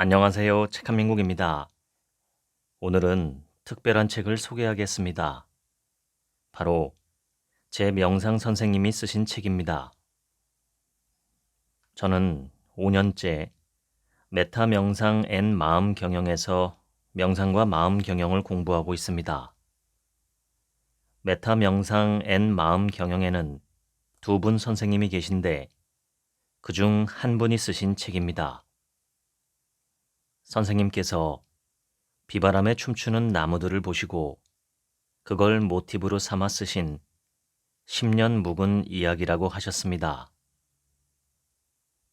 안녕하세요. 책한민국입니다. 오늘은 특별한 책을 소개하겠습니다. 바로 제 명상 선생님이 쓰신 책입니다. 저는 5년째 메타 명상 앤 마음 경영에서 명상과 마음 경영을 공부하고 있습니다. 메타 명상 앤 마음 경영에는 두 분 선생님이 계신데 그중 한 분이 쓰신 책입니다. 선생님께서 비바람에 춤추는 나무들을 보시고 그걸 모티브로 삼아 쓰신 10년 묵은 이야기라고 하셨습니다.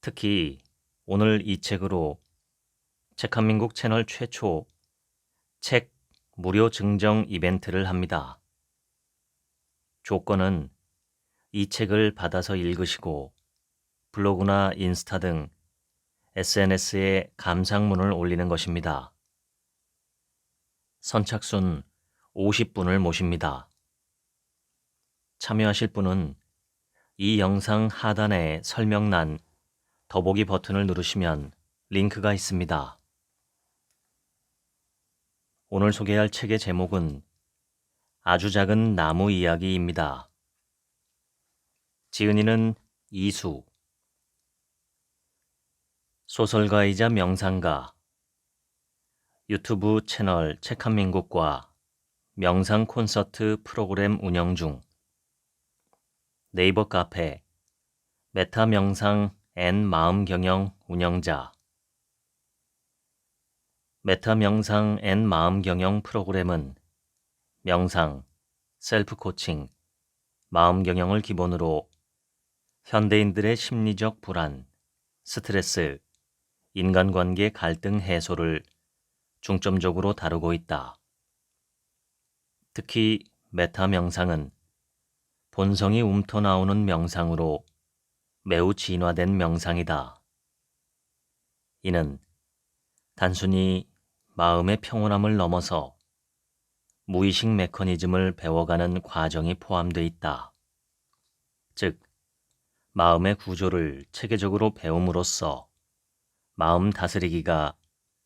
특히 오늘 이 책으로 책한민국 채널 최초 책 무료 증정 이벤트를 합니다. 조건은 이 책을 받아서 읽으시고 블로그나 인스타 등 SNS에 감상문을 올리는 것입니다. 선착순 50분을 모십니다. 참여하실 분은 이 영상 하단의 설명란 더보기 버튼을 누르시면 링크가 있습니다. 오늘 소개할 책의 제목은 아주 작은 나무 이야기입니다. 지은이는 이수, 소설가이자 명상가, 유튜브 채널 책한민국과 명상 콘서트 프로그램 운영 중, 네이버 카페 메타 명상 앤 마음 경영 운영자, 메타 명상 앤 마음 경영 프로그램은 명상, 셀프 코칭, 마음 경영을 기본으로 현대인들의 심리적 불안, 스트레스, 인간관계 갈등 해소를 중점적으로 다루고 있다. 특히 메타 명상은 본성이 움터 나오는 명상으로 매우 진화된 명상이다. 이는 단순히 마음의 평온함을 넘어서 무의식 메커니즘을 배워가는 과정이 포함되어 있다. 즉, 마음의 구조를 체계적으로 배움으로써 마음 다스리기가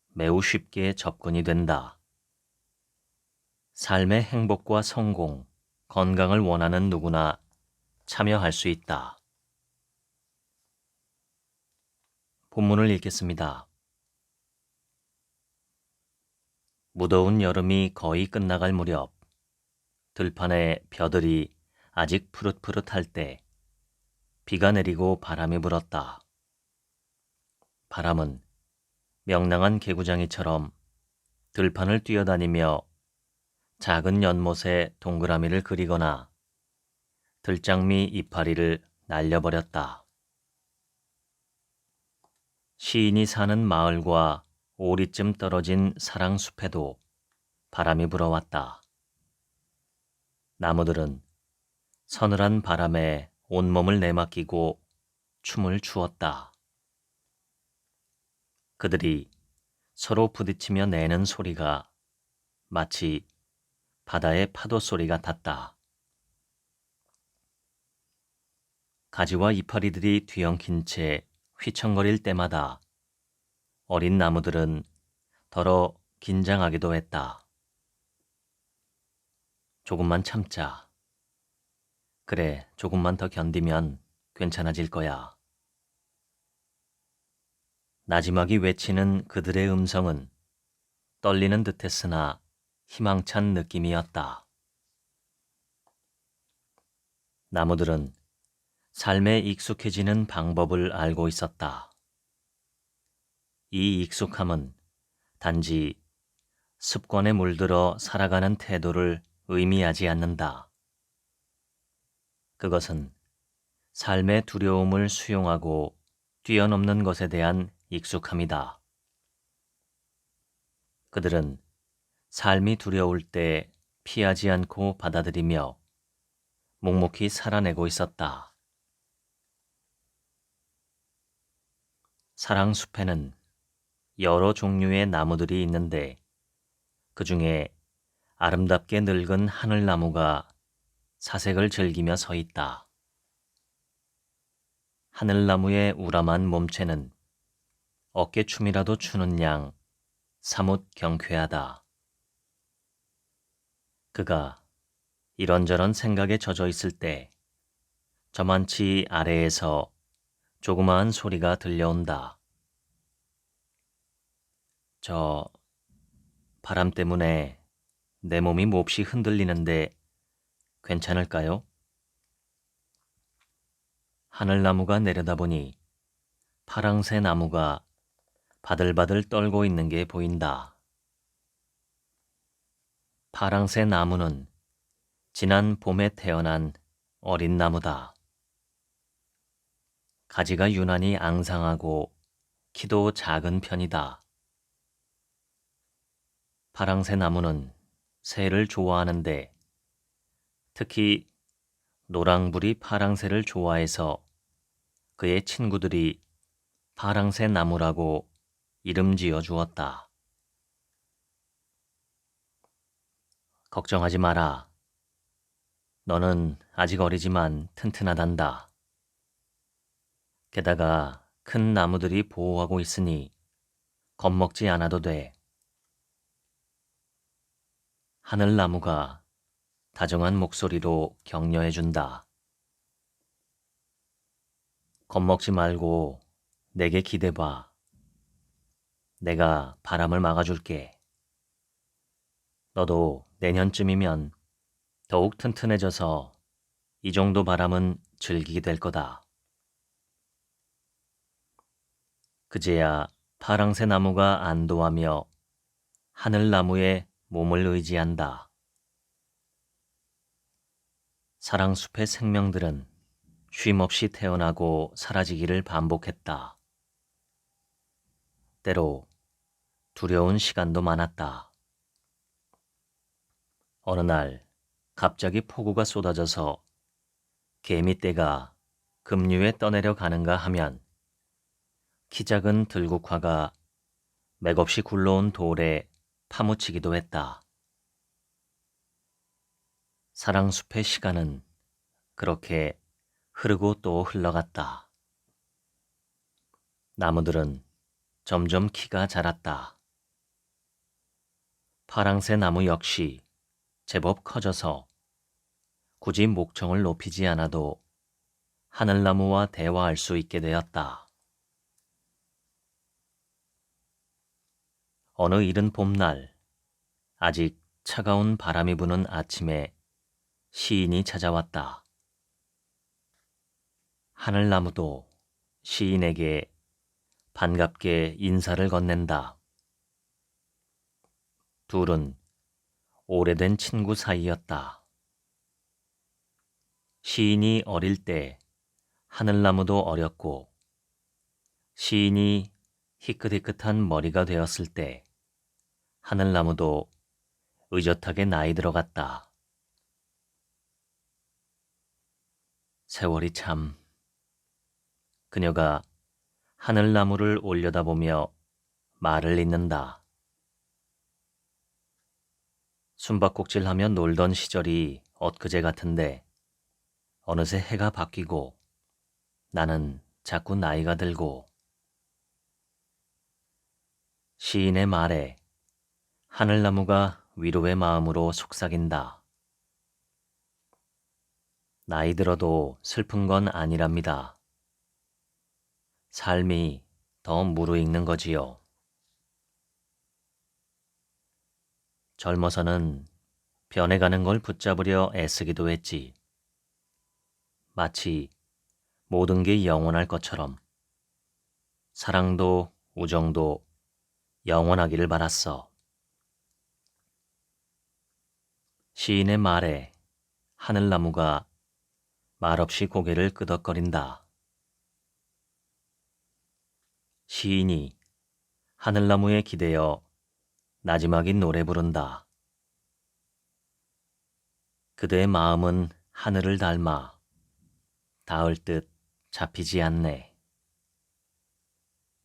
매우 쉽게 접근이 된다. 삶의 행복과 성공, 건강을 원하는 누구나 참여할 수 있다. 본문을 읽겠습니다. 무더운 여름이 거의 끝나갈 무렵, 들판에 벼들이 아직 푸릇푸릇할 때 비가 내리고 바람이 불었다. 바람은 명랑한 개구장이처럼 들판을 뛰어다니며 작은 연못에 동그라미를 그리거나 들장미 이파리를 날려버렸다. 시인이 사는 마을과 오리쯤 떨어진 사랑숲에도 바람이 불어왔다. 나무들은 서늘한 바람에 온몸을 내맡기고 춤을 추었다. 그들이 서로 부딪히며 내는 소리가 마치 바다의 파도 소리 같았다. 가지와 이파리들이 뒤엉킨 채 휘청거릴 때마다 어린 나무들은 더러 긴장하기도 했다. 조금만 참자. 그래, 조금만 더 견디면 괜찮아질 거야. 나지막이 외치는 그들의 음성은 떨리는 듯했으나 희망찬 느낌이었다. 나무들은 삶에 익숙해지는 방법을 알고 있었다. 이 익숙함은 단지 습관에 물들어 살아가는 태도를 의미하지 않는다. 그것은 삶의 두려움을 수용하고 뛰어넘는 것에 대한 익숙함이다. 그들은 삶이 두려울 때 피하지 않고 받아들이며 묵묵히 살아내고 있었다. 사랑숲에는 여러 종류의 나무들이 있는데 그 중에 아름답게 늙은 하늘나무가 사색을 즐기며 서 있다. 하늘나무의 우람한 몸체는 어깨춤이라도 추는 양 사뭇 경쾌하다. 그가 이런저런 생각에 젖어 있을 때 저만치 아래에서 조그마한 소리가 들려온다. 저 바람 때문에 내 몸이 몹시 흔들리는데 괜찮을까요? 하늘나무가 내려다보니 파랑새 나무가 바들바들 떨고 있는 게 보인다. 파랑새 나무는 지난 봄에 태어난 어린 나무다. 가지가 유난히 앙상하고 키도 작은 편이다. 파랑새 나무는 새를 좋아하는데 특히 노랑불이 파랑새를 좋아해서 그의 친구들이 파랑새 나무라고 이름 지어 주었다. 걱정하지 마라. 너는 아직 어리지만 튼튼하단다. 게다가 큰 나무들이 보호하고 있으니 겁먹지 않아도 돼. 하늘나무가 다정한 목소리로 격려해준다. 겁먹지 말고 내게 기대봐. 내가 바람을 막아줄게. 너도 내년쯤이면 더욱 튼튼해져서 이 정도 바람은 즐기게 될 거다. 그제야 파랑새 나무가 안도하며 하늘나무에 몸을 의지한다. 사랑숲의 생명들은 쉼없이 태어나고 사라지기를 반복했다. 때로 두려운 시간도 많았다. 어느 날 갑자기 폭우가 쏟아져서 개미떼가 급류에 떠내려 가는가 하면 키 작은 들국화가 맥없이 굴러온 돌에 파묻히기도 했다. 사랑숲의 시간은 그렇게 흐르고 또 흘러갔다. 나무들은 점점 키가 자랐다. 파랑새 나무 역시 제법 커져서 굳이 목청을 높이지 않아도 하늘나무와 대화할 수 있게 되었다. 어느 이른 봄날, 아직 차가운 바람이 부는 아침에 시인이 찾아왔다. 하늘나무도 시인에게 반갑게 인사를 건넨다. 둘은 오래된 친구 사이였다. 시인이 어릴 때 하늘나무도 어렸고 시인이 희끗희끗한 머리가 되었을 때 하늘나무도 의젓하게 나이 들어갔다. 세월이 참. 그녀가 하늘나무를 올려다보며 말을 잇는다. 숨바꼭질하며 놀던 시절이 엊그제 같은데 어느새 해가 바뀌고 나는 자꾸 나이가 들고 시인의 말에 하늘나무가 위로의 마음으로 속삭인다. 나이 들어도 슬픈 건 아니랍니다. 삶이 더 무르익는 거지요. 젊어서는 변해가는 걸 붙잡으려 애쓰기도 했지. 마치 모든 게 영원할 것처럼 사랑도 우정도 영원하기를 바랐어. 시인의 말에 하늘나무가 말없이 고개를 끄덕거린다. 시인이 하늘나무에 기대어 나지막인 노래 부른다. 그대의 마음은 하늘을 닮아 닿을 듯 잡히지 않네.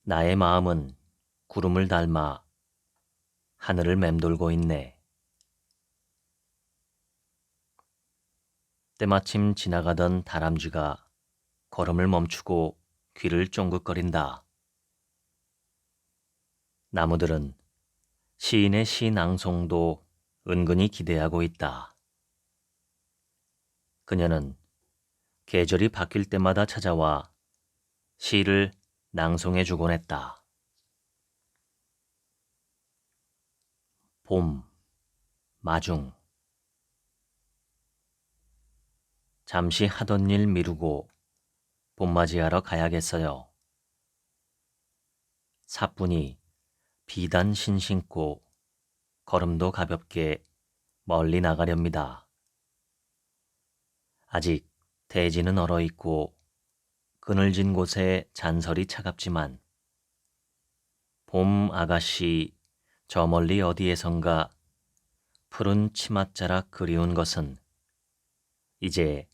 나의 마음은 구름을 닮아 하늘을 맴돌고 있네. 때마침 지나가던 다람쥐가 걸음을 멈추고 귀를 쫑긋거린다. 나무들은 시인의 시 낭송도 은근히 기대하고 있다. 그녀는 계절이 바뀔 때마다 찾아와 시를 낭송해 주곤 했다. 봄, 마중. 잠시 하던 일 미루고 봄맞이하러 가야겠어요. 사뿐히 비단 신 신고 걸음도 가볍게 멀리 나가렵니다. 아직 대지는 얼어있고 그늘진 곳에 잔설이 차갑지만 봄 아가씨 저 멀리 어디에선가 푸른 치맛자락 그리운 것은 이제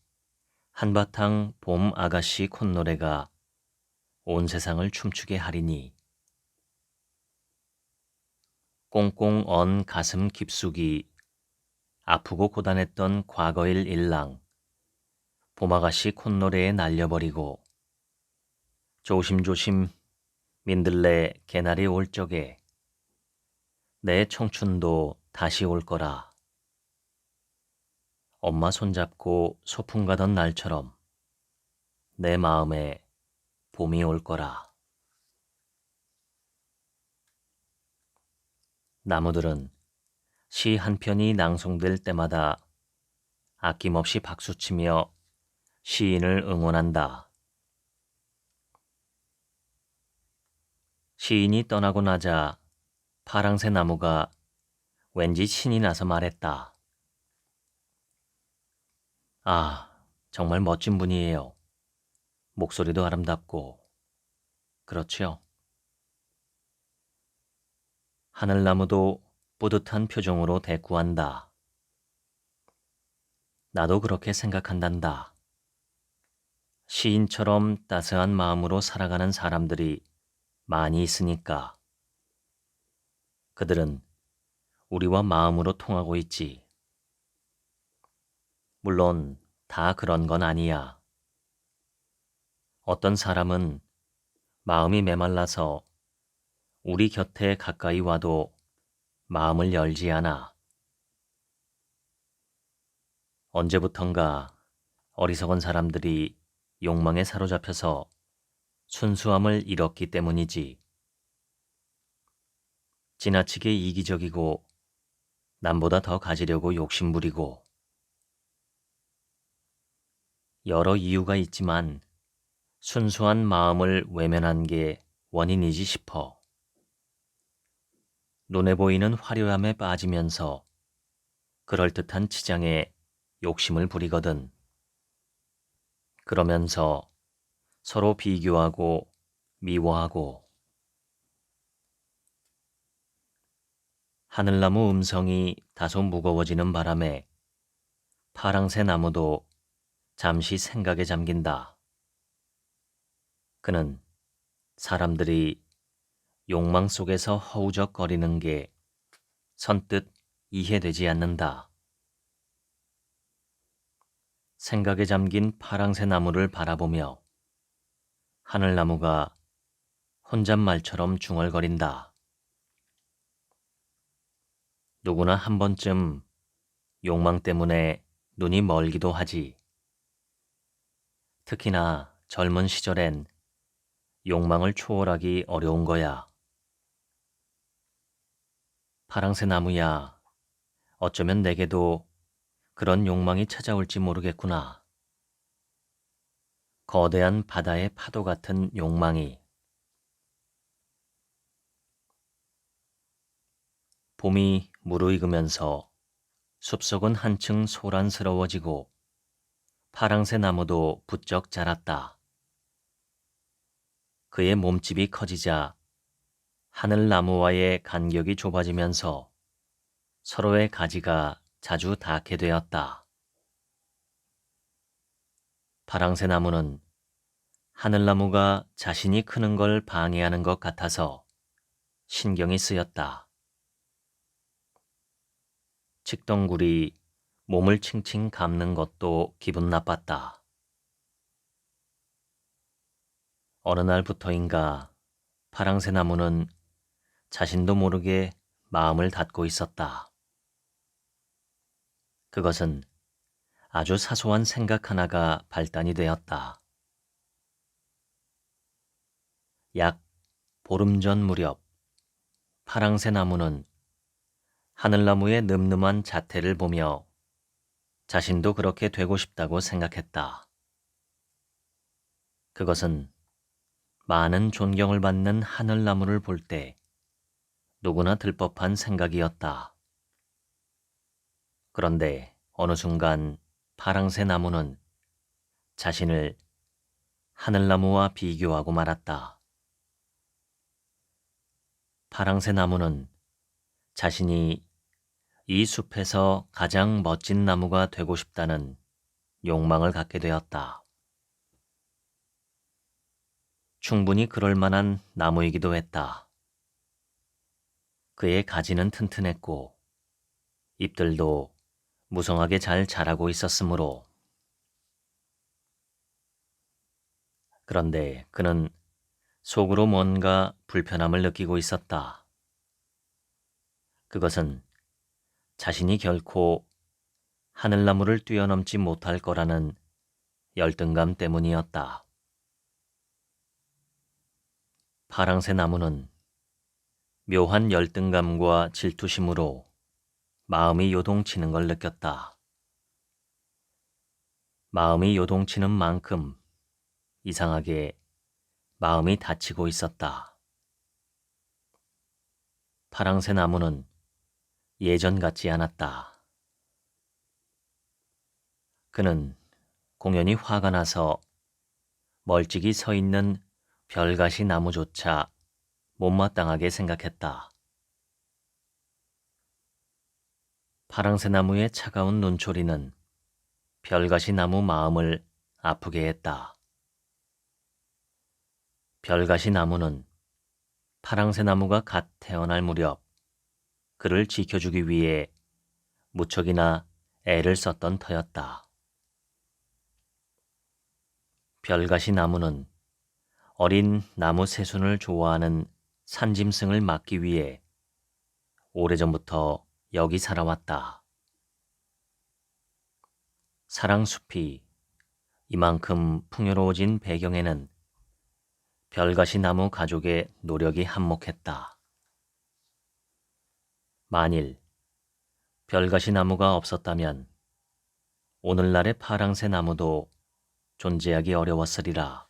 한바탕 봄 아가씨 콧노래가 온 세상을 춤추게 하리니 꽁꽁 언 가슴 깊숙이 아프고 고단했던 과거일 일랑 봄아가씨 콧노래에 날려버리고 조심조심 민들레 개나리 올 적에 내 청춘도 다시 올 거라. 엄마 손잡고 소풍 가던 날처럼 내 마음에 봄이 올 거라. 나무들은 시 한 편이 낭송될 때마다 아낌없이 박수치며 시인을 응원한다. 시인이 떠나고 나자 파랑새 나무가 왠지 신이 나서 말했다. 아, 정말 멋진 분이에요. 목소리도 아름답고. 그렇지요. 하늘나무도 뿌듯한 표정으로 대꾸한다. 나도 그렇게 생각한단다. 시인처럼 따스한 마음으로 살아가는 사람들이 많이 있으니까. 그들은 우리와 마음으로 통하고 있지. 물론 다 그런 건 아니야. 어떤 사람은 마음이 메말라서 우리 곁에 가까이 와도 마음을 열지 않아. 언제부턴가 어리석은 사람들이 욕망에 사로잡혀서 순수함을 잃었기 때문이지. 지나치게 이기적이고 남보다 더 가지려고 욕심부리고 여러 이유가 있지만 순수한 마음을 외면한 게 원인이지 싶어. 눈에 보이는 화려함에 빠지면서 그럴듯한 치장에 욕심을 부리거든. 그러면서 서로 비교하고 미워하고 하늘나무 음성이 다소 무거워지는 바람에 파랑새 나무도 잠시 생각에 잠긴다. 그는 사람들이 욕망 속에서 허우적거리는 게 선뜻 이해되지 않는다. 생각에 잠긴 파랑새 나무를 바라보며 하늘나무가 혼잣말처럼 중얼거린다. 누구나 한 번쯤 욕망 때문에 눈이 멀기도 하지. 특히나 젊은 시절엔 욕망을 초월하기 어려운 거야. 파랑새 나무야, 어쩌면 내게도 그런 욕망이 찾아올지 모르겠구나. 거대한 바다의 파도 같은 욕망이. 봄이 무르익으면서 숲속은 한층 소란스러워지고 파랑새 나무도 부쩍 자랐다. 그의 몸집이 커지자 하늘나무와의 간격이 좁아지면서 서로의 가지가 자주 닿게 되었다. 파랑새 나무는 하늘나무가 자신이 크는 걸 방해하는 것 같아서 신경이 쓰였다. 칡덩굴이 몸을 칭칭 감는 것도 기분 나빴다. 어느 날부터인가 파랑새 나무는 자신도 모르게 마음을 닫고 있었다. 그것은 아주 사소한 생각 하나가 발단이 되었다. 약 보름 전 무렵 파랑새 나무는 하늘나무의 늠름한 자태를 보며 자신도 그렇게 되고 싶다고 생각했다. 그것은 많은 존경을 받는 하늘나무를 볼 때 누구나 들 법한 생각이었다. 그런데 어느 순간 파랑새 나무는 자신을 하늘나무와 비교하고 말았다. 파랑새 나무는 자신이 이 숲에서 가장 멋진 나무가 되고 싶다는 욕망을 갖게 되었다. 충분히 그럴 만한 나무이기도 했다. 그의 가지는 튼튼했고 잎들도 무성하게 잘 자라고 있었으므로. 그런데 그는 속으로 뭔가 불편함을 느끼고 있었다. 그것은 자신이 결코 하늘나무를 뛰어넘지 못할 거라는 열등감 때문이었다. 파랑새 나무는 묘한 열등감과 질투심으로 마음이 요동치는 걸 느꼈다. 마음이 요동치는 만큼 이상하게 마음이 다치고 있었다. 파랑새 나무는 예전 같지 않았다. 그는 공연히 화가 나서 멀찍이 서 있는 별가시 나무조차 못마땅하게 생각했다. 파랑새 나무의 차가운 눈초리는 별가시 나무 마음을 아프게 했다. 별가시 나무는 파랑새 나무가 갓 태어날 무렵 그를 지켜주기 위해 무척이나 애를 썼던 터였다. 별가시 나무는 어린 나무 새순을 좋아하는 산짐승을 막기 위해 오래전부터 여기 살아왔다. 사랑숲이 이만큼 풍요로워진 배경에는 별가시 나무 가족의 노력이 한몫했다. 만일 별가시 나무가 없었다면 오늘날의 파랑새 나무도 존재하기 어려웠으리라.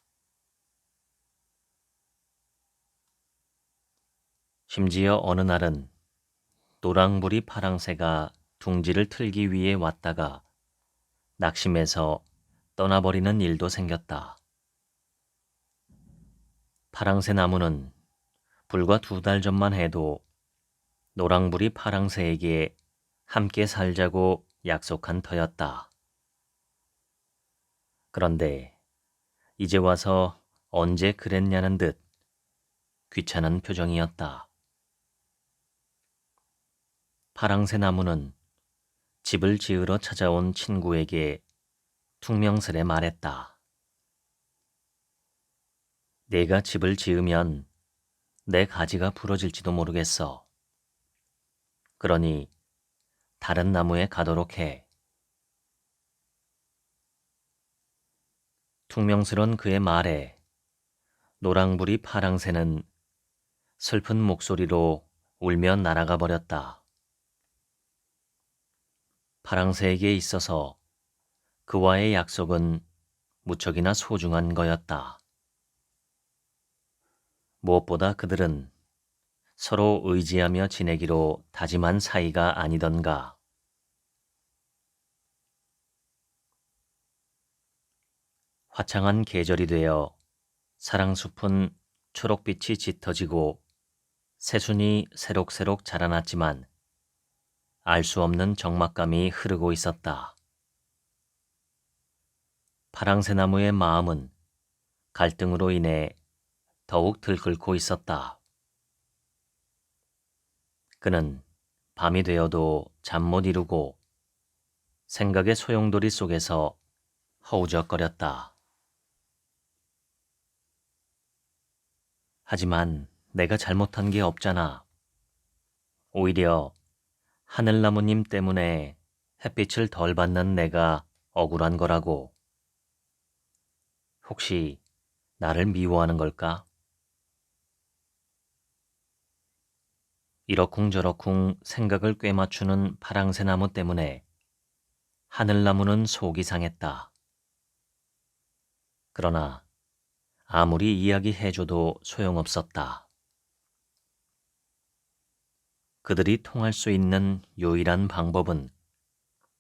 심지어 어느 날은 노랑부리 파랑새가 둥지를 틀기 위해 왔다가 낙심해서 떠나버리는 일도 생겼다. 파랑새 나무는 불과 2달 전만 해도 노랑부리 파랑새에게 함께 살자고 약속한 터였다. 그런데 이제 와서 언제 그랬냐는 듯 귀찮은 표정이었다. 파랑새 나무는 집을 지으러 찾아온 친구에게 퉁명스레 말했다. 내가 집을 지으면 내 가지가 부러질지도 모르겠어. 그러니 다른 나무에 가도록 해. 퉁명스런 그의 말에 노랑부리 파랑새는 슬픈 목소리로 울며 날아가 버렸다. 파랑새에게 있어서 그와의 약속은 무척이나 소중한 거였다. 무엇보다 그들은 서로 의지하며 지내기로 다짐한 사이가 아니던가. 화창한 계절이 되어 사랑숲은 초록빛이 짙어지고 새순이 새록새록 자라났지만 알 수 없는 적막감이 흐르고 있었다. 파랑새 나무의 마음은 갈등으로 인해 더욱 들끓고 있었다. 그는 밤이 되어도 잠 못 이루고 생각의 소용돌이 속에서 허우적거렸다. 하지만 내가 잘못한 게 없잖아. 오히려 하늘나무님 때문에 햇빛을 덜 받는 내가 억울한 거라고. 혹시 나를 미워하는 걸까? 이러쿵저러쿵 생각을 꿰맞추는 파랑새 나무 때문에 하늘나무는 속이 상했다. 그러나 아무리 이야기해줘도 소용없었다. 그들이 통할 수 있는 유일한 방법은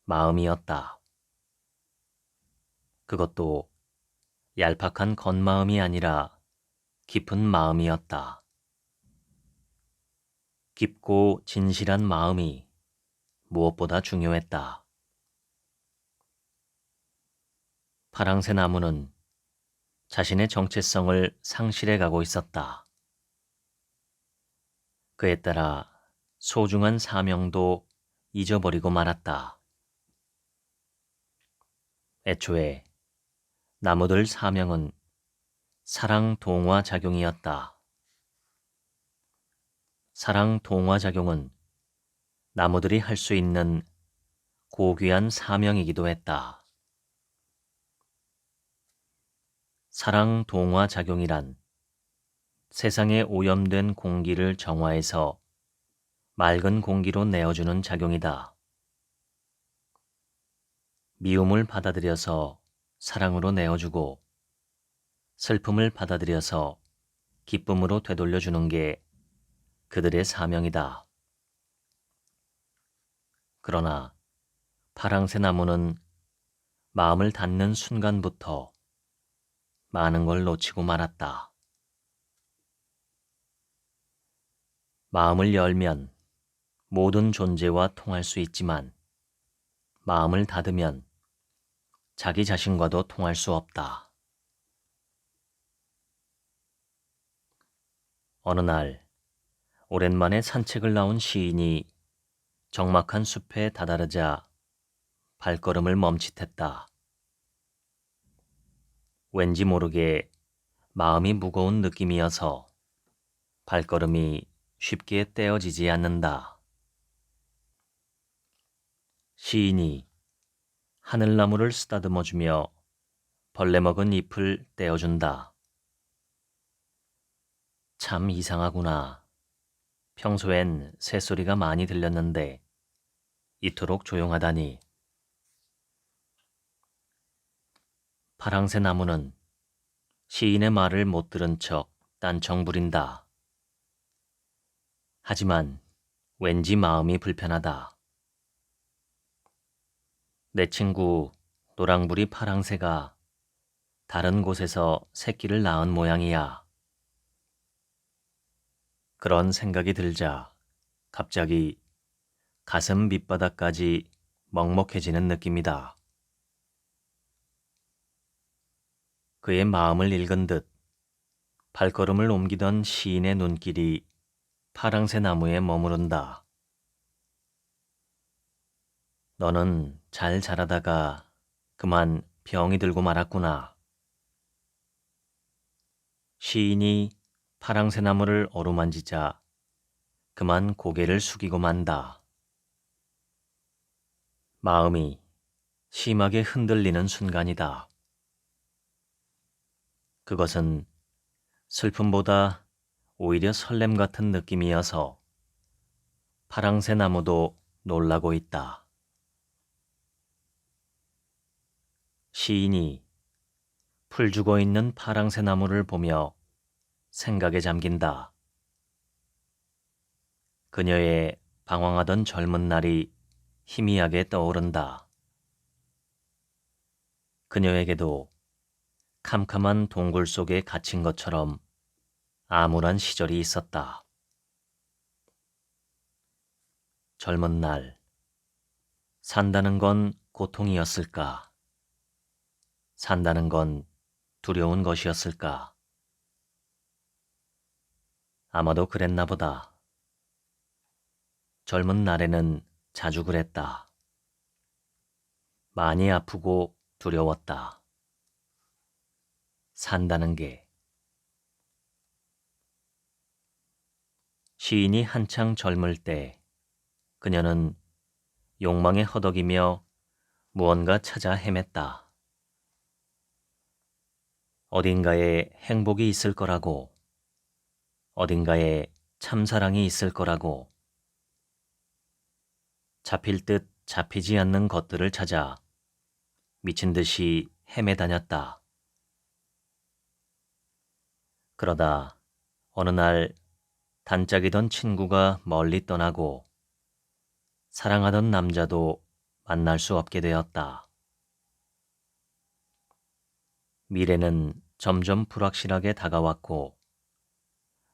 마음이었다. 그것도 얄팍한 겉마음이 아니라 깊은 마음이었다. 깊고 진실한 마음이 무엇보다 중요했다. 파랑새 나무는 자신의 정체성을 상실해 가고 있었다. 그에 따라 소중한 사명도 잊어버리고 말았다. 애초에 나무들 사명은 사랑 동화 작용이었다. 사랑 동화 작용은 나무들이 할 수 있는 고귀한 사명이기도 했다. 사랑 동화 작용이란 세상에 오염된 공기를 정화해서 맑은 공기로 내어주는 작용이다. 미움을 받아들여서 사랑으로 내어주고 슬픔을 받아들여서 기쁨으로 되돌려주는 게 그들의 사명이다. 그러나 파랑새 나무는 마음을 닫는 순간부터 많은 걸 놓치고 말았다. 마음을 열면 모든 존재와 통할 수 있지만 마음을 닫으면 자기 자신과도 통할 수 없다. 어느 날 오랜만에 산책을 나온 시인이 적막한 숲에 다다르자 발걸음을 멈칫했다. 왠지 모르게 마음이 무거운 느낌이어서 발걸음이 쉽게 떼어지지 않는다. 시인이 하늘나무를 쓰다듬어주며 벌레 먹은 잎을 떼어준다. 참 이상하구나. 평소엔 새소리가 많이 들렸는데 이토록 조용하다니. 파랑새 나무는 시인의 말을 못 들은 척 딴청 부린다. 하지만 왠지 마음이 불편하다. 내 친구 노랑부리 파랑새가 다른 곳에서 새끼를 낳은 모양이야. 그런 생각이 들자 갑자기 가슴 밑바닥까지 먹먹해지는 느낌이다. 그의 마음을 읽은 듯 발걸음을 옮기던 시인의 눈길이 파랑새 나무에 머무른다. 너는 잘 자라다가 그만 병이 들고 말았구나. 시인이 파랑새 나무를 어루만지자 그만 고개를 숙이고 만다. 마음이 심하게 흔들리는 순간이다. 그것은 슬픔보다 오히려 설렘 같은 느낌이어서 파랑새 나무도 놀라고 있다. 시인이 풀 죽어 있는 파랑새 나무를 보며 생각에 잠긴다. 그녀의 방황하던 젊은 날이 희미하게 떠오른다. 그녀에게도 캄캄한 동굴 속에 갇힌 것처럼 암울한 시절이 있었다. 젊은 날, 산다는 건 고통이었을까? 산다는 건 두려운 것이었을까? 아마도 그랬나 보다. 젊은 날에는 자주 그랬다. 많이 아프고 두려웠다. 산다는 게. 시인이 한창 젊을 때 그녀는 욕망에 허덕이며 무언가 찾아 헤맸다. 어딘가에 행복이 있을 거라고, 어딘가에 참사랑이 있을 거라고, 잡힐 듯 잡히지 않는 것들을 찾아 미친 듯이 헤매다녔다. 그러다 어느 날 단짝이던 친구가 멀리 떠나고 사랑하던 남자도 만날 수 없게 되었다. 미래는 점점 불확실하게 다가왔고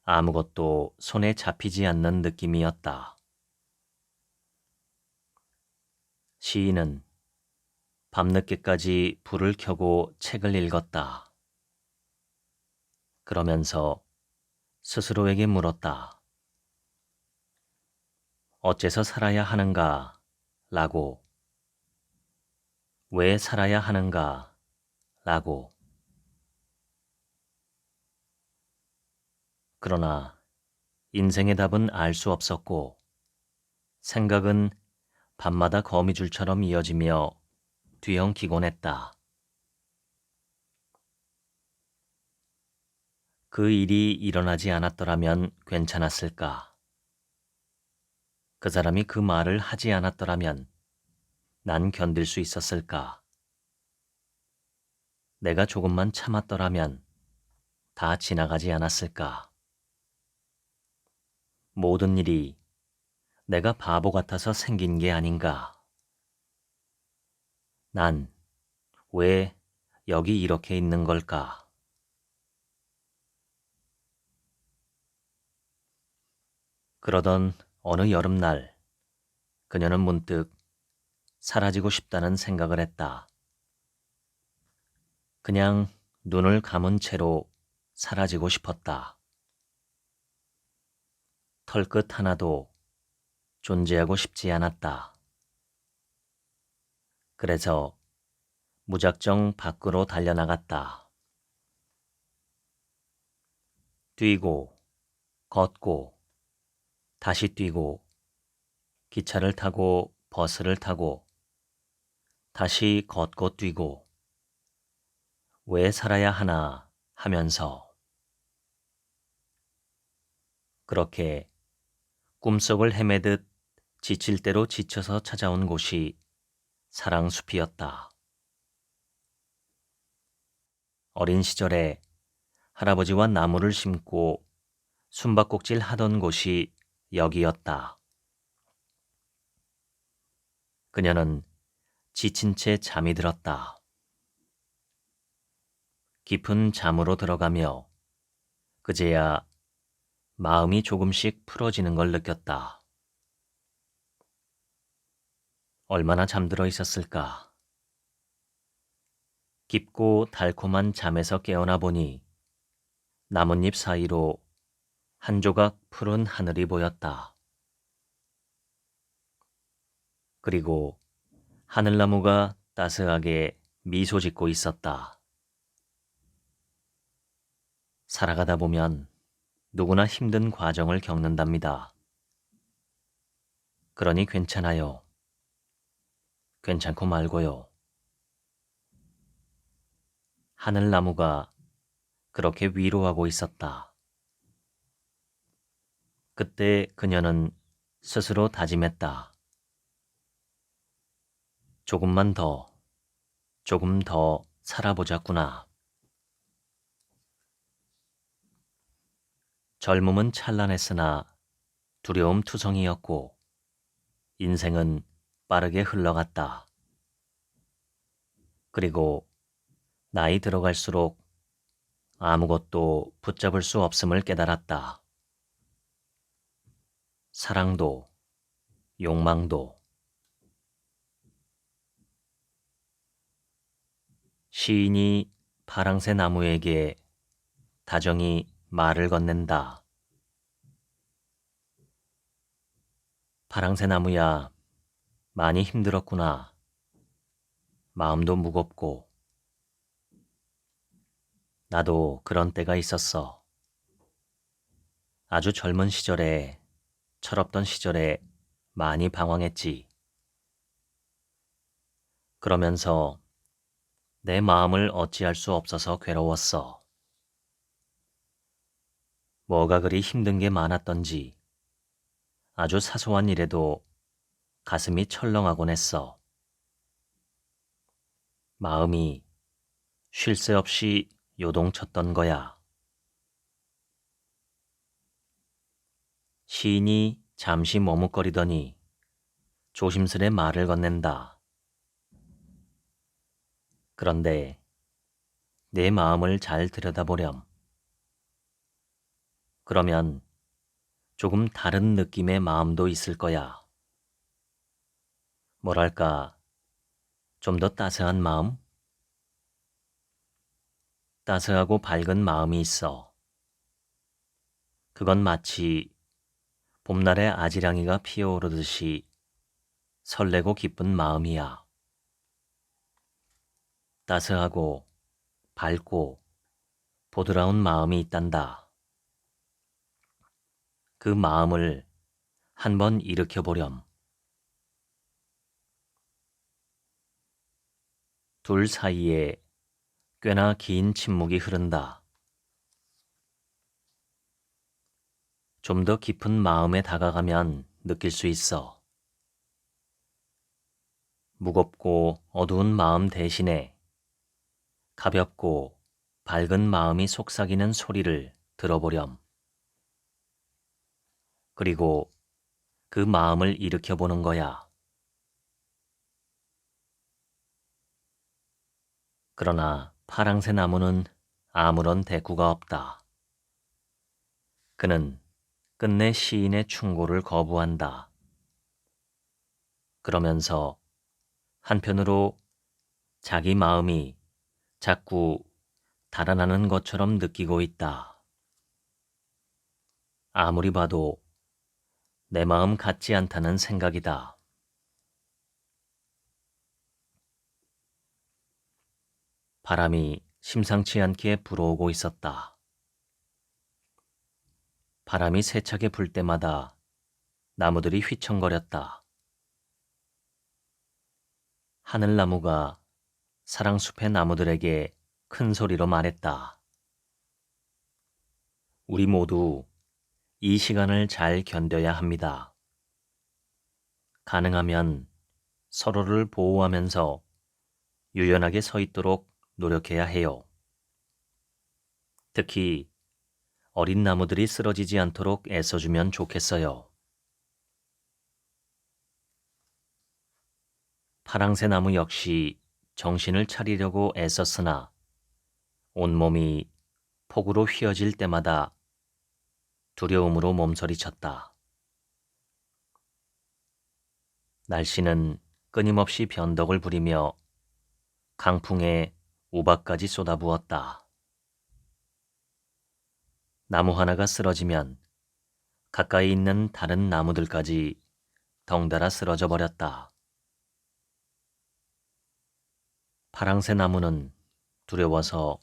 아무것도 손에 잡히지 않는 느낌이었다. 시인은 밤늦게까지 불을 켜고 책을 읽었다. 그러면서 스스로에게 물었다. 어째서 살아야 하는가? 라고. 왜 살아야 하는가? 라고. 그러나 인생의 답은 알 수 없었고 생각은 밤마다 거미줄처럼 이어지며 뒤엉키곤 했다. 그 일이 일어나지 않았더라면 괜찮았을까? 그 사람이 그 말을 하지 않았더라면 난 견딜 수 있었을까? 내가 조금만 참았더라면 다 지나가지 않았을까? 모든 일이 내가 바보 같아서 생긴 게 아닌가? 난 왜 여기 이렇게 있는 걸까? 그러던 어느 여름날 그녀는 문득 사라지고 싶다는 생각을 했다. 그냥 눈을 감은 채로 사라지고 싶었다. 털끝 하나도 존재하고 싶지 않았다. 그래서 무작정 밖으로 달려나갔다. 뛰고, 걷고, 다시 뛰고, 기차를 타고 버스를 타고, 다시 걷고 뛰고, 왜 살아야 하나 하면서 그렇게 꿈속을 헤매듯 지칠 대로 지쳐서 찾아온 곳이 사랑숲이었다. 어린 시절에 할아버지와 나무를 심고 숨바꼭질 하던 곳이 여기였다. 그녀는 지친 채 잠이 들었다. 깊은 잠으로 들어가며 그제야 마음이 조금씩 풀어지는 걸 느꼈다. 얼마나 잠들어 있었을까? 깊고 달콤한 잠에서 깨어나 보니 나뭇잎 사이로 한 조각 푸른 하늘이 보였다. 그리고 하늘나무가 따스하게 미소 짓고 있었다. 살아가다 보면 누구나 힘든 과정을 겪는답니다. 그러니 괜찮아요. 괜찮고 말고요. 하늘나무가 그렇게 위로하고 있었다. 그때 그녀는 스스로 다짐했다. 조금만 더, 조금 더 살아보자꾸나. 젊음은 찬란했으나 두려움 투성이었고 인생은 빠르게 흘러갔다. 그리고 나이 들어갈수록 아무것도 붙잡을 수 없음을 깨달았다. 사랑도, 욕망도. 시인이 파랑새 나무에게 다정히 말을 건넨다. 파랑새 나무야, 많이 힘들었구나. 마음도 무겁고. 나도 그런 때가 있었어. 아주 젊은 시절에, 철없던 시절에 많이 방황했지. 그러면서 내 마음을 어찌할 수 없어서 괴로웠어. 뭐가 그리 힘든 게 많았던지 아주 사소한 일에도 가슴이 철렁하곤 했어. 마음이 쉴 새 없이 요동쳤던 거야. 시인이 잠시 머뭇거리더니 조심스레 말을 건넨다. 그런데 내 마음을 잘 들여다보렴. 그러면 조금 다른 느낌의 마음도 있을 거야. 뭐랄까, 좀 더 따스한 마음? 따스하고 밝은 마음이 있어. 그건 마치 봄날의 아지랑이가 피어오르듯이 설레고 기쁜 마음이야. 따스하고 밝고 보드라운 마음이 있단다. 그 마음을 한번 일으켜보렴. 둘 사이에 꽤나 긴 침묵이 흐른다. 좀 더 깊은 마음에 다가가면 느낄 수 있어. 무겁고 어두운 마음 대신에 가볍고 밝은 마음이 속삭이는 소리를 들어보렴. 그리고 그 마음을 일으켜보는 거야. 그러나 파랑새 나무는 아무런 대꾸가 없다. 그는 끝내 시인의 충고를 거부한다. 그러면서 한편으로 자기 마음이 자꾸 달아나는 것처럼 느끼고 있다. 아무리 봐도 내 마음 같지 않다는 생각이다. 바람이 심상치 않게 불어오고 있었다. 바람이 세차게 불 때마다 나무들이 휘청거렸다. 하늘나무가 사랑숲의 나무들에게 큰 소리로 말했다. 우리 모두 이 시간을 잘 견뎌야 합니다. 가능하면 서로를 보호하면서 유연하게 서 있도록 노력해야 해요. 특히 어린 나무들이 쓰러지지 않도록 애써주면 좋겠어요. 파랑새 나무 역시 정신을 차리려고 애썼으나 온몸이 폭우로 휘어질 때마다 두려움으로 몸서리쳤다. 날씨는 끊임없이 변덕을 부리며 강풍에 우박까지 쏟아부었다. 나무 하나가 쓰러지면 가까이 있는 다른 나무들까지 덩달아 쓰러져 버렸다. 파랑새 나무는 두려워서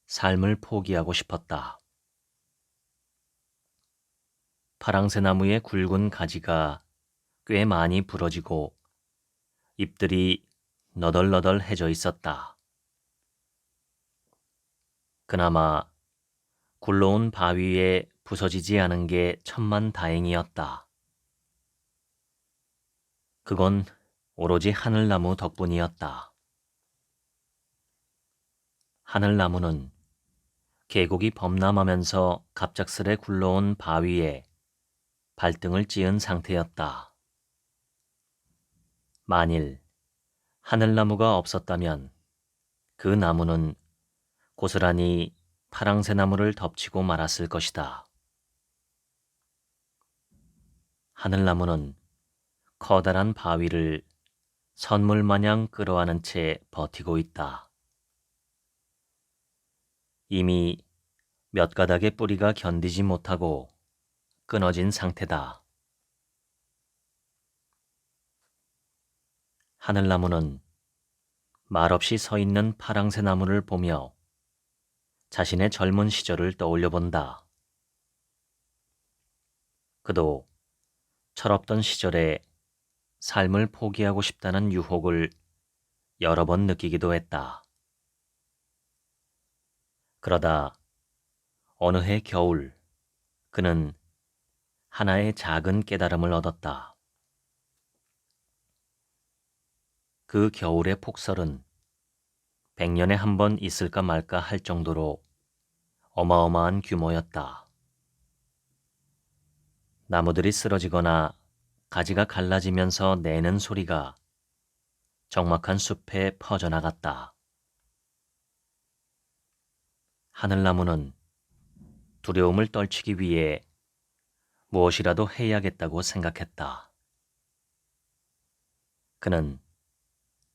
삶을 포기하고 싶었다. 파랑새 나무의 굵은 가지가 꽤 많이 부러지고 잎들이 너덜너덜해져 있었다. 그나마 굴러온 바위에 부서지지 않은 게 천만 다행이었다. 그건 오로지 하늘나무 덕분이었다. 하늘나무는 계곡이 범람하면서 갑작스레 굴러온 바위에 발등을 찧은 상태였다. 만일 하늘나무가 없었다면 그 나무는 고스란히 파랑새 나무를 덮치고 말았을 것이다. 하늘나무는 커다란 바위를 선물 마냥 끌어안은 채 버티고 있다. 이미 몇 가닥의 뿌리가 견디지 못하고 끊어진 상태다. 하늘나무는 말없이 서 있는 파랑새 나무를 보며 자신의 젊은 시절을 떠올려 본다. 그도 철없던 시절에 삶을 포기하고 싶다는 유혹을 여러 번 느끼기도 했다. 그러다 어느 해 겨울, 그는 하나의 작은 깨달음을 얻었다. 그 겨울의 폭설은 100년에 한 번 있을까 말까 할 정도로 어마어마한 규모였다. 나무들이 쓰러지거나 가지가 갈라지면서 내는 소리가 적막한 숲에 퍼져나갔다. 하늘나무는 두려움을 떨치기 위해 무엇이라도 해야겠다고 생각했다. 그는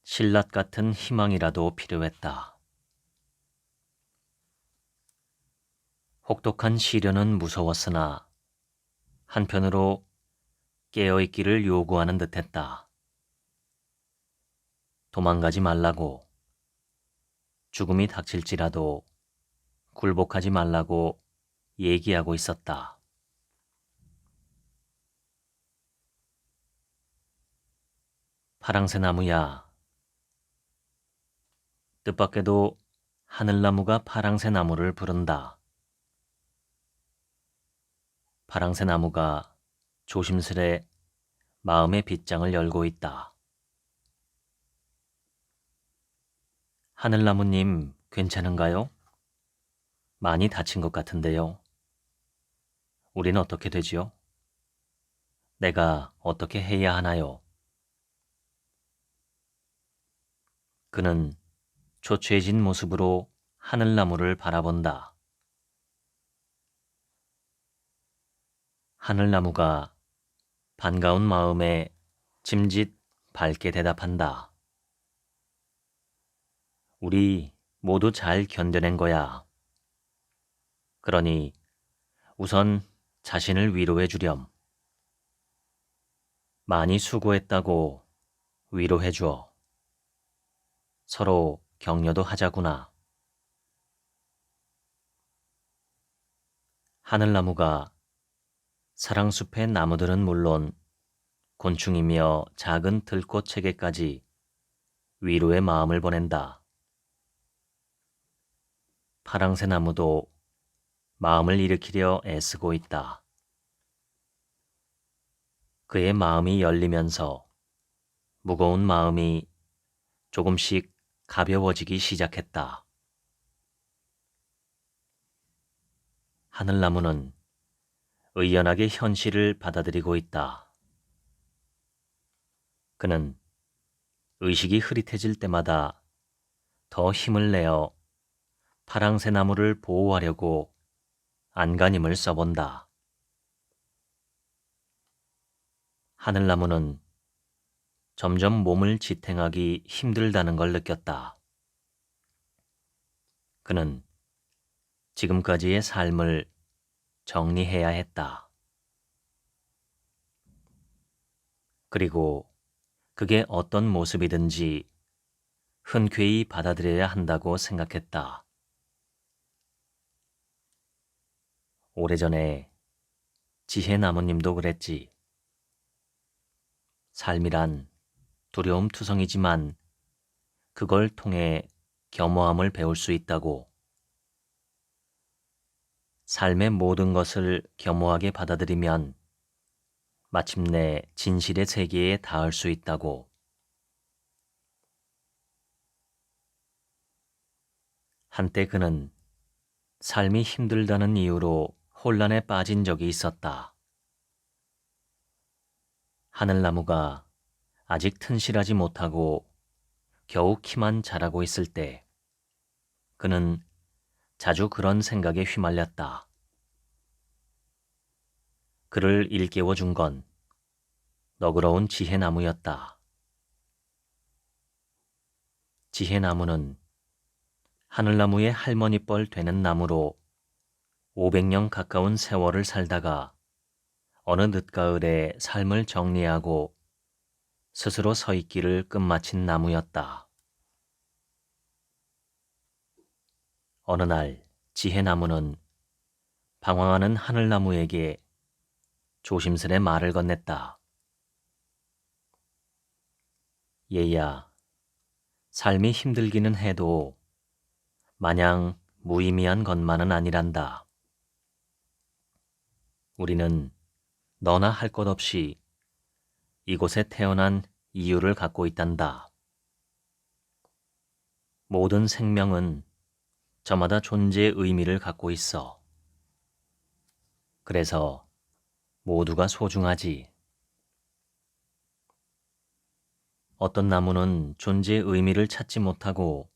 신라 같은 희망이라도 필요했다. 혹독한 시련은 무서웠으나 한편으로 깨어있기를 요구하는 듯했다. 도망가지 말라고, 죽음이 닥칠지라도 굴복하지 말라고 얘기하고 있었다. 파랑새 나무야. 뜻밖에도 하늘나무가 파랑새 나무를 부른다. 파랑새 나무가 조심스레 마음의 빗장을 열고 있다. 하늘나무님, 괜찮은가요? 많이 다친 것 같은데요. 우린 어떻게 되지요? 내가 어떻게 해야 하나요? 그는 초췌해진 모습으로 하늘나무를 바라본다. 하늘나무가 반가운 마음에 짐짓 밝게 대답한다. 우리 모두 잘 견뎌낸 거야. 그러니 우선 자신을 위로해 주렴. 많이 수고했다고 위로해 줘. 서로 격려도 하자구나. 하늘나무가 사랑숲의 나무들은 물론 곤충이며 작은 들꽃 체계까지 위로의 마음을 보낸다. 파랑새 나무도 마음을 일으키려 애쓰고 있다. 그의 마음이 열리면서 무거운 마음이 조금씩 가벼워지기 시작했다. 하늘나무는 의연하게 현실을 받아들이고 있다. 그는 의식이 흐릿해질 때마다 더 힘을 내어 파랑새 나무를 보호하려고 안간힘을 써본다. 하늘나무는 점점 몸을 지탱하기 힘들다는 걸 느꼈다. 그는 지금까지의 삶을 정리해야 했다. 그리고 그게 어떤 모습이든지 흔쾌히 받아들여야 한다고 생각했다. 오래전에 지혜나무님도 그랬지. 삶이란 두려움투성이지만 그걸 통해 겸허함을 배울 수 있다고. 삶의 모든 것을 겸허하게 받아들이면 마침내 진실의 세계에 닿을 수 있다고. 한때 그는 삶이 힘들다는 이유로 혼란에 빠진 적이 있었다. 하늘나무가 아직 튼실하지 못하고 겨우 키만 자라고 있을 때 그는 자주 그런 생각에 휘말렸다. 그를 일깨워준 건 너그러운 지혜나무였다. 지혜나무는 하늘나무의 할머니뻘 되는 나무로 500년 가까운 세월을 살다가 어느 늦가을에 삶을 정리하고 스스로 서 있기를 끝마친 나무였다. 어느 날 지혜나무는 방황하는 하늘나무에게 조심스레 말을 건넸다. 얘야, 삶이 힘들기는 해도 마냥 무의미한 것만은 아니란다. 우리는 너나 할 것 없이 이곳에 태어난 이유를 갖고 있단다. 모든 생명은 저마다 존재의 의미를 갖고 있어. 그래서 모두가 소중하지. 어떤 나무는 존재의 의미를 찾지 못하고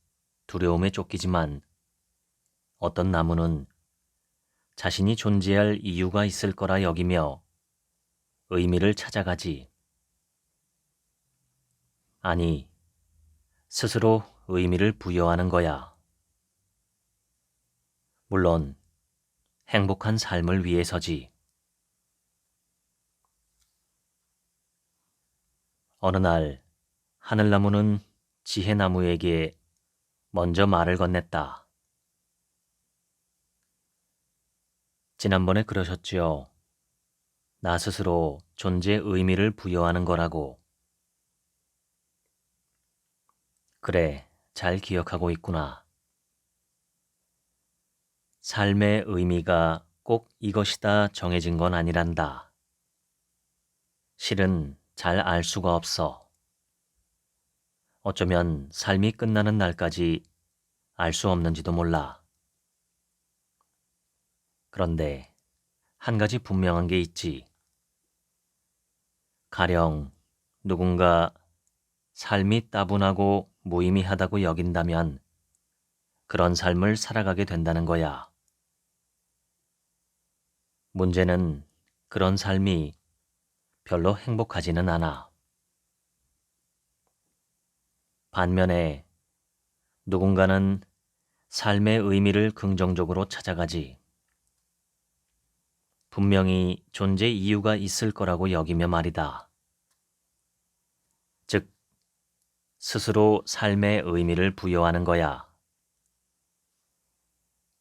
두려움에 쫓기지만 어떤 나무는 자신이 존재할 이유가 있을 거라 여기며 의미를 찾아가지. 아니, 스스로 의미를 부여하는 거야. 물론 행복한 삶을 위해서지. 어느 날 하늘나무는 지혜나무에게 먼저 말을 건넸다. 지난번에 그러셨지요. 나 스스로 존재의 의미를 부여하는 거라고. 그래, 잘 기억하고 있구나. 삶의 의미가 꼭 이것이다 정해진 건 아니란다. 실은 잘 알 수가 없어. 어쩌면 삶이 끝나는 날까지 알 수 없는지도 몰라. 그런데 한 가지 분명한 게 있지. 가령 누군가 삶이 따분하고 무의미하다고 여긴다면 그런 삶을 살아가게 된다는 거야. 문제는 그런 삶이 별로 행복하지는 않아. 반면에 누군가는 삶의 의미를 긍정적으로 찾아가지. 분명히 존재 이유가 있을 거라고 여기며 말이다. 즉, 스스로 삶의 의미를 부여하는 거야.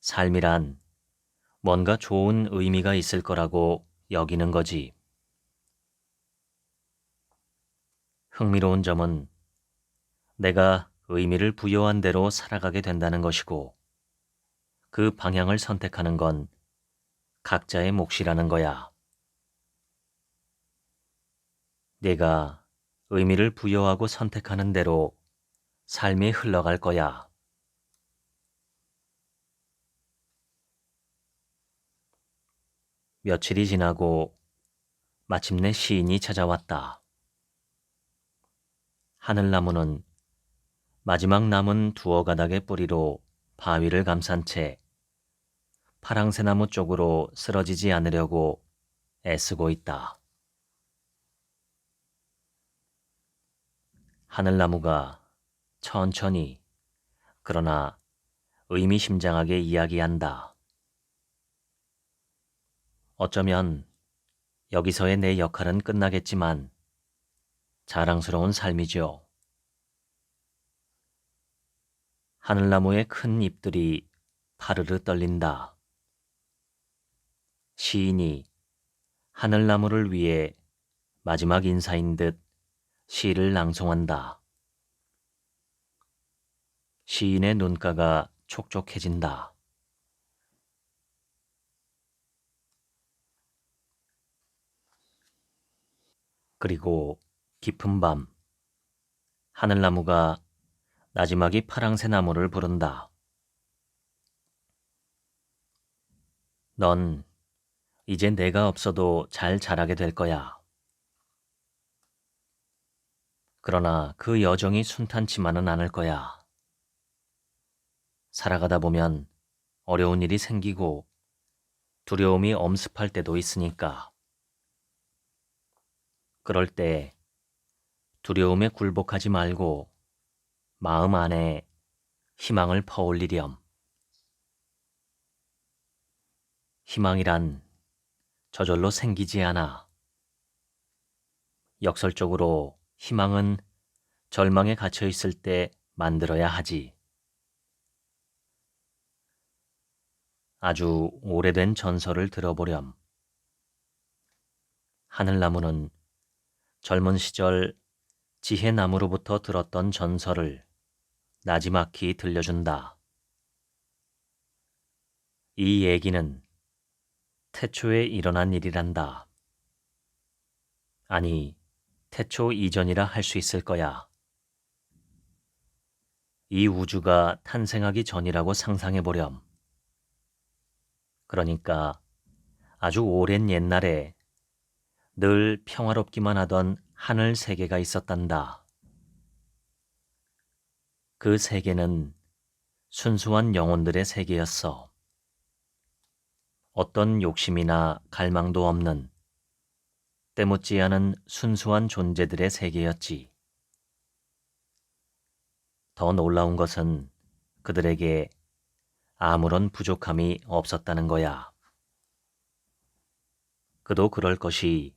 삶이란 뭔가 좋은 의미가 있을 거라고 여기는 거지. 흥미로운 점은 내가 의미를 부여한 대로 살아가게 된다는 것이고 그 방향을 선택하는 건 각자의 몫이라는 거야. 내가 의미를 부여하고 선택하는 대로 삶이 흘러갈 거야. 며칠이 지나고 마침내 시인이 찾아왔다. 하늘나무는 마지막 남은 두어 가닥의 뿌리로 바위를 감싼 채 파랑새나무 쪽으로 쓰러지지 않으려고 애쓰고 있다. 하늘나무가 천천히 그러나 의미심장하게 이야기한다. 어쩌면 여기서의 내 역할은 끝나겠지만 자랑스러운 삶이죠. 하늘나무의 큰 잎들이 파르르 떨린다. 시인이 하늘나무를 위해 마지막 인사인 듯 시를 낭송한다. 시인의 눈가가 촉촉해진다. 그리고 깊은 밤, 하늘나무가 나지막이 파랑새 나무를 부른다. 넌 이제 내가 없어도 잘 자라게 될 거야. 그러나 그 여정이 순탄치만은 않을 거야. 살아가다 보면 어려운 일이 생기고 두려움이 엄습할 때도 있으니까. 그럴 때 두려움에 굴복하지 말고 마음 안에 희망을 퍼올리렴. 희망이란 저절로 생기지 않아. 역설적으로 희망은 절망에 갇혀 있을 때 만들어야 하지. 아주 오래된 전설을 들어보렴. 하늘나무는 젊은 시절 지혜나무로부터 들었던 전설을 나지막히 들려준다. 이 얘기는 태초에 일어난 일이란다. 아니, 태초 이전이라 할 수 있을 거야. 이 우주가 탄생하기 전이라고 상상해 보렴. 그러니까 아주 오랜 옛날에 늘 평화롭기만 하던 하늘 세계가 있었단다. 그 세계는 순수한 영혼들의 세계였어. 어떤 욕심이나 갈망도 없는 때묻지 않은 순수한 존재들의 세계였지. 더 놀라운 것은 그들에게 아무런 부족함이 없었다는 거야. 그도 그럴 것이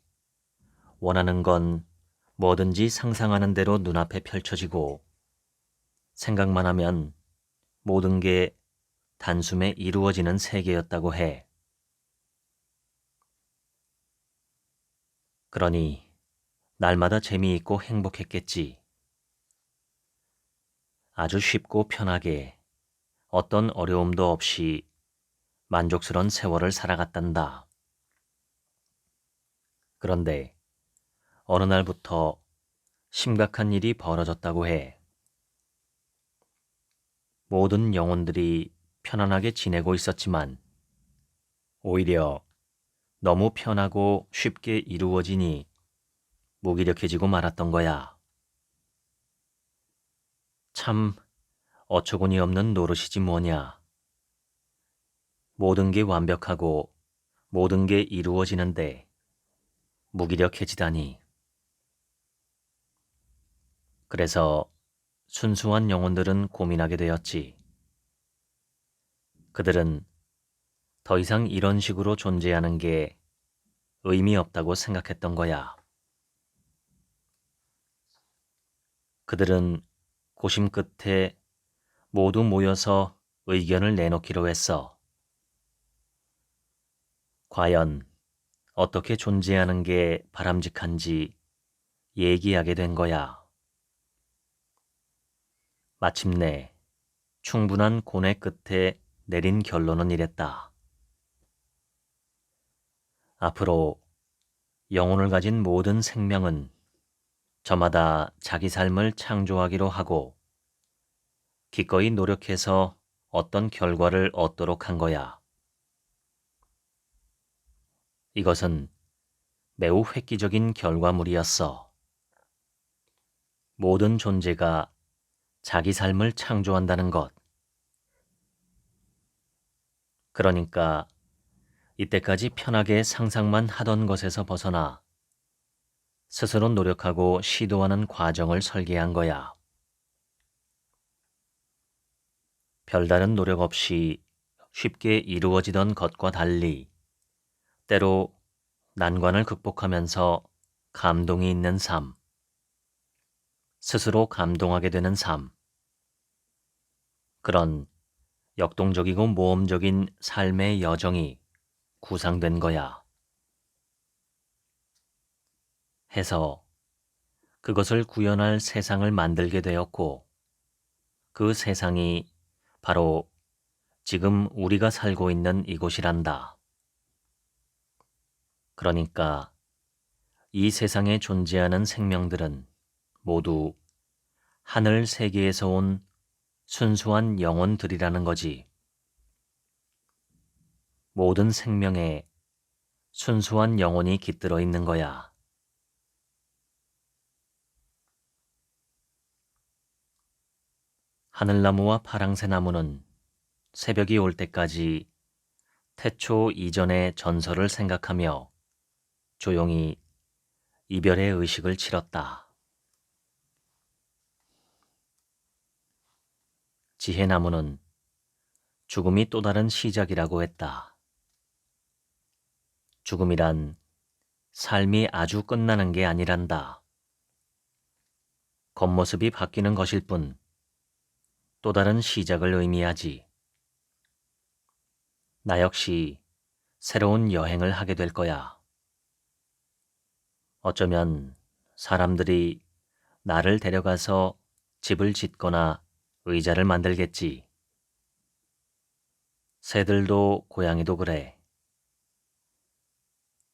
원하는 건 뭐든지 상상하는 대로 눈앞에 펼쳐지고 생각만 하면 모든 게 단숨에 이루어지는 세계였다고 해. 그러니 날마다 재미있고 행복했겠지. 아주 쉽고 편하게 어떤 어려움도 없이 만족스런 세월을 살아갔단다. 그런데 어느 날부터 심각한 일이 벌어졌다고 해. 모든 영혼들이 편안하게 지내고 있었지만 오히려 너무 편하고 쉽게 이루어지니 무기력해지고 말았던 거야. 참 어처구니 없는 노릇이지 뭐냐. 모든 게 완벽하고 모든 게 이루어지는데 무기력해지다니. 그래서 순수한 영혼들은 고민하게 되었지. 그들은 더 이상 이런 식으로 존재하는 게 의미 없다고 생각했던 거야. 그들은 고심 끝에 모두 모여서 의견을 내놓기로 했어. 과연 어떻게 존재하는 게 바람직한지 얘기하게 된 거야. 마침내 충분한 고뇌 끝에 내린 결론은 이랬다. 앞으로 영혼을 가진 모든 생명은 저마다 자기 삶을 창조하기로 하고 기꺼이 노력해서 어떤 결과를 얻도록 한 거야. 이것은 매우 획기적인 결과물이었어. 모든 존재가 자기 삶을 창조한다는 것. 그러니까 이때까지 편하게 상상만 하던 것에서 벗어나 스스로 노력하고 시도하는 과정을 설계한 거야. 별다른 노력 없이 쉽게 이루어지던 것과 달리 때로 난관을 극복하면서 감동이 있는 삶, 스스로 감동하게 되는 삶, 그런 역동적이고 모험적인 삶의 여정이 구상된 거야. 해서 그것을 구현할 세상을 만들게 되었고 그 세상이 바로 지금 우리가 살고 있는 이곳이란다. 그러니까 이 세상에 존재하는 생명들은 모두 하늘 세계에서 온 순수한 영혼들이라는 거지. 모든 생명에 순수한 영혼이 깃들어 있는 거야. 하늘나무와 파랑새나무는 새벽이 올 때까지 태초 이전의 전설을 생각하며 조용히 이별의 의식을 치렀다. 지혜나무는 죽음이 또 다른 시작이라고 했다. 죽음이란 삶이 아주 끝나는 게 아니란다. 겉모습이 바뀌는 것일 뿐 또 다른 시작을 의미하지. 나 역시 새로운 여행을 하게 될 거야. 어쩌면 사람들이 나를 데려가서 집을 짓거나 의자를 만들겠지. 새들도 고양이도 그래.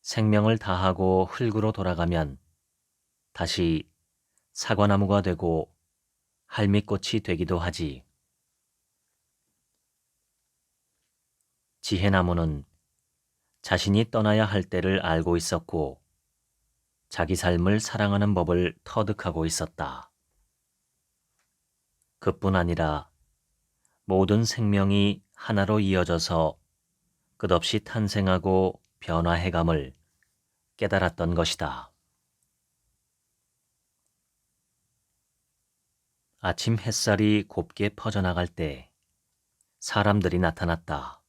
생명을 다하고 흙으로 돌아가면 다시 사과나무가 되고 할미꽃이 되기도 하지. 지혜나무는 자신이 떠나야 할 때를 알고 있었고 자기 삶을 사랑하는 법을 터득하고 있었다. 그뿐 아니라 모든 생명이 하나로 이어져서 끝없이 탄생하고 변화해감을 깨달았던 것이다. 아침 햇살이 곱게 퍼져나갈 때 사람들이 나타났다.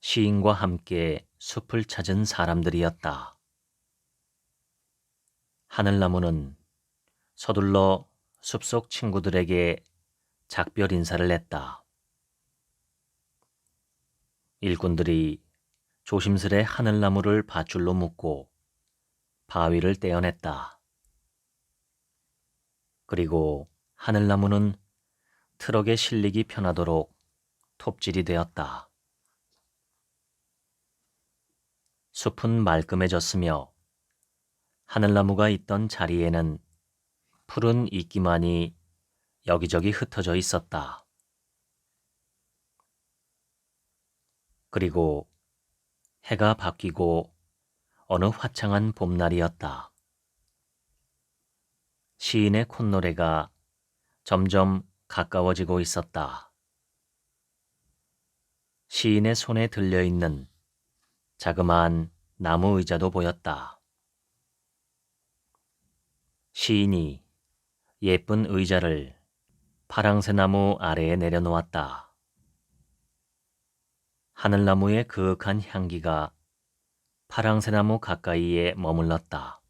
시인과 함께 숲을 찾은 사람들이었다. 하늘나무는 서둘러 숲속 친구들에게 작별 인사를 했다. 일꾼들이 조심스레 하늘나무를 밧줄로 묶고 바위를 떼어냈다. 그리고 하늘나무는 트럭에 실리기 편하도록 톱질이 되었다. 숲은 말끔해졌으며 하늘나무가 있던 자리에는 푸른 이끼만이 여기저기 흩어져 있었다. 그리고 해가 바뀌고 어느 화창한 봄날이었다. 시인의 콧노래가 점점 가까워지고 있었다. 시인의 손에 들려있는 자그마한 나무 의자도 보였다. 시인이 예쁜 의자를 파랑새 나무 아래에 내려놓았다. 하늘나무의 그윽한 향기가 파랑새 나무 가까이에 머물렀다.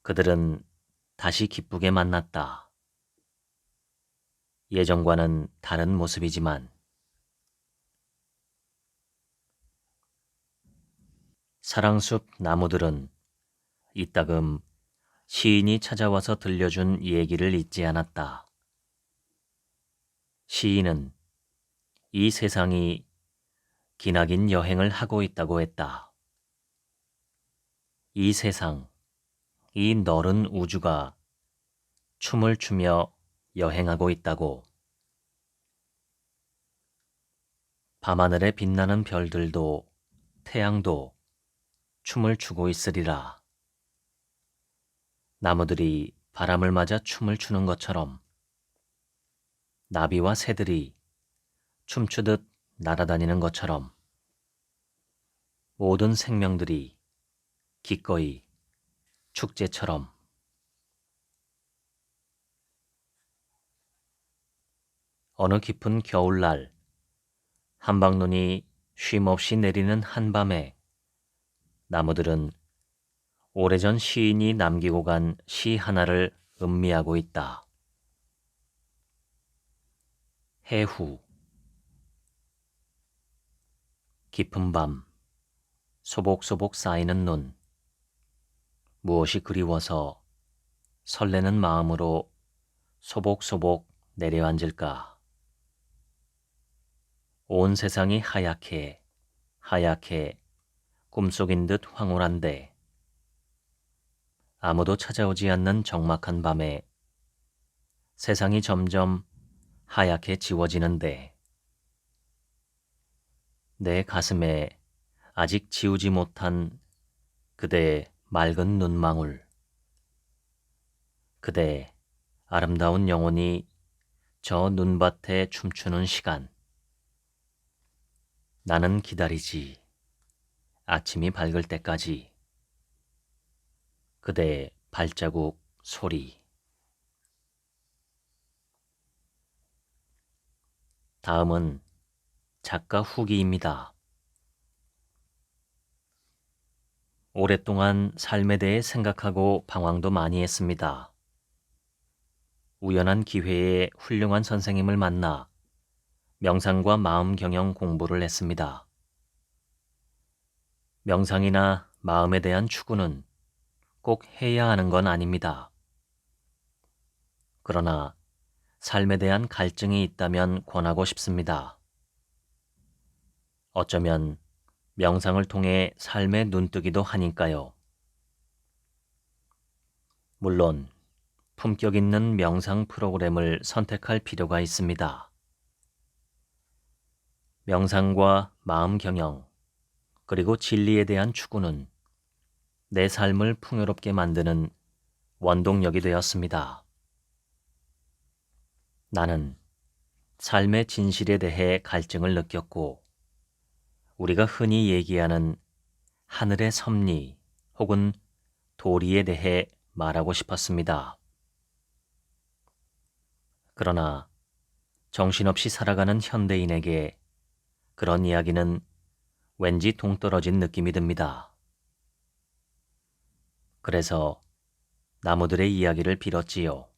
그들은 다시 기쁘게 만났다. 예전과는 다른 모습이지만 사랑숲 나무들은 이따금 시인이 찾아와서 들려준 얘기를 잊지 않았다. 시인은 이 세상이 기나긴 여행을 하고 있다고 했다. 이 세상, 이 넓은 우주가 춤을 추며 여행하고 있다고. 밤하늘에 빛나는 별들도 태양도 춤을 추고 있으리라. 나무들이 바람을 맞아 춤을 추는 것처럼 나비와 새들이 춤추듯 날아다니는 것처럼 모든 생명들이 기꺼이 축제처럼. 어느 깊은 겨울날 한방눈이 쉼없이 내리는 한밤에 나무들은 오래전 시인이 남기고 간 시 하나를 음미하고 있다. 해후. 깊은 밤, 소복소복 쌓이는 눈. 무엇이 그리워서 설레는 마음으로 소복소복 내려앉을까. 온 세상이 하얗게 하얗게 꿈속인 듯 황홀한데 아무도 찾아오지 않는 적막한 밤에 세상이 점점 하얗게 지워지는데 내 가슴에 아직 지우지 못한 그대의 맑은 눈망울, 그대의 아름다운 영혼이 저 눈밭에 춤추는 시간. 나는 기다리지. 아침이 밝을 때까지. 그대의 발자국 소리. 다음은 작가 후기입니다. 오랫동안 삶에 대해 생각하고 방황도 많이 했습니다. 우연한 기회에 훌륭한 선생님을 만나 명상과 마음 경영 공부를 했습니다. 명상이나 마음에 대한 추구는 꼭 해야 하는 건 아닙니다. 그러나 삶에 대한 갈증이 있다면 권하고 싶습니다. 어쩌면 명상을 통해 삶의 눈뜨기도 하니까요. 물론 품격 있는 명상 프로그램을 선택할 필요가 있습니다. 명상과 마음 경영, 그리고 진리에 대한 추구는 내 삶을 풍요롭게 만드는 원동력이 되었습니다. 나는 삶의 진실에 대해 갈증을 느꼈고, 우리가 흔히 얘기하는 하늘의 섭리 혹은 도리에 대해 말하고 싶었습니다. 그러나 정신없이 살아가는 현대인에게 그런 이야기는 왠지 동떨어진 느낌이 듭니다. 그래서 나무들의 이야기를 빌었지요.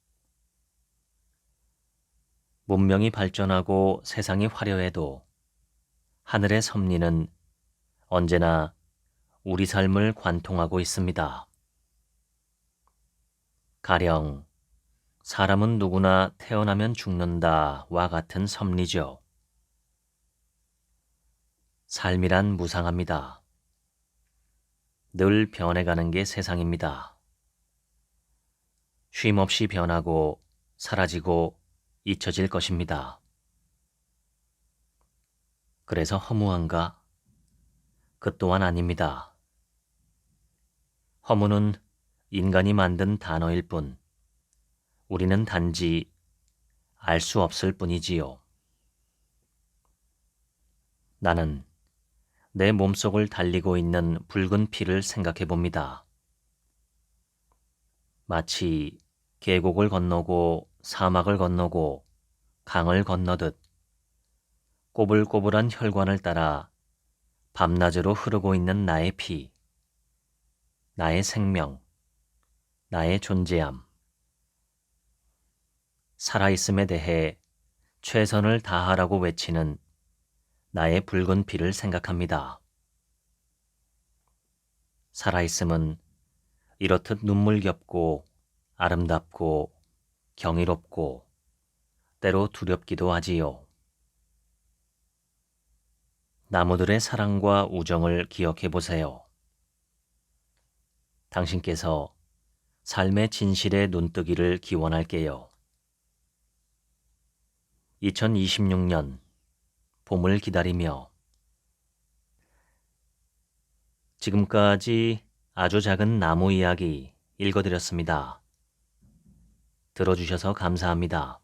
문명이 발전하고 세상이 화려해도 하늘의 섭리는 언제나 우리 삶을 관통하고 있습니다. 가령 사람은 누구나 태어나면 죽는다와 같은 섭리죠. 삶이란 무상합니다. 늘 변해가는 게 세상입니다. 쉼없이 변하고 사라지고 잊혀질 것입니다. 그래서 허무한가? 그 또한 아닙니다. 허무는 인간이 만든 단어일 뿐, 우리는 단지 알 수 없을 뿐이지요. 나는 내 몸속을 달리고 있는 붉은 피를 생각해 봅니다. 마치 계곡을 건너고 사막을 건너고 강을 건너듯 꼬불꼬불한 혈관을 따라 밤낮으로 흐르고 있는 나의 피, 나의 생명, 나의 존재함. 살아있음에 대해 최선을 다하라고 외치는 나의 붉은 피를 생각합니다. 살아있음은 이렇듯 눈물겹고 아름답고 경이롭고 때로 두렵기도 하지요. 나무들의 사랑과 우정을 기억해 보세요. 당신께서 삶의 진실에 눈뜨기를 기원할게요. 2026년 봄을 기다리며. 지금까지 아주 작은 나무 이야기 읽어드렸습니다. 들어주셔서 감사합니다.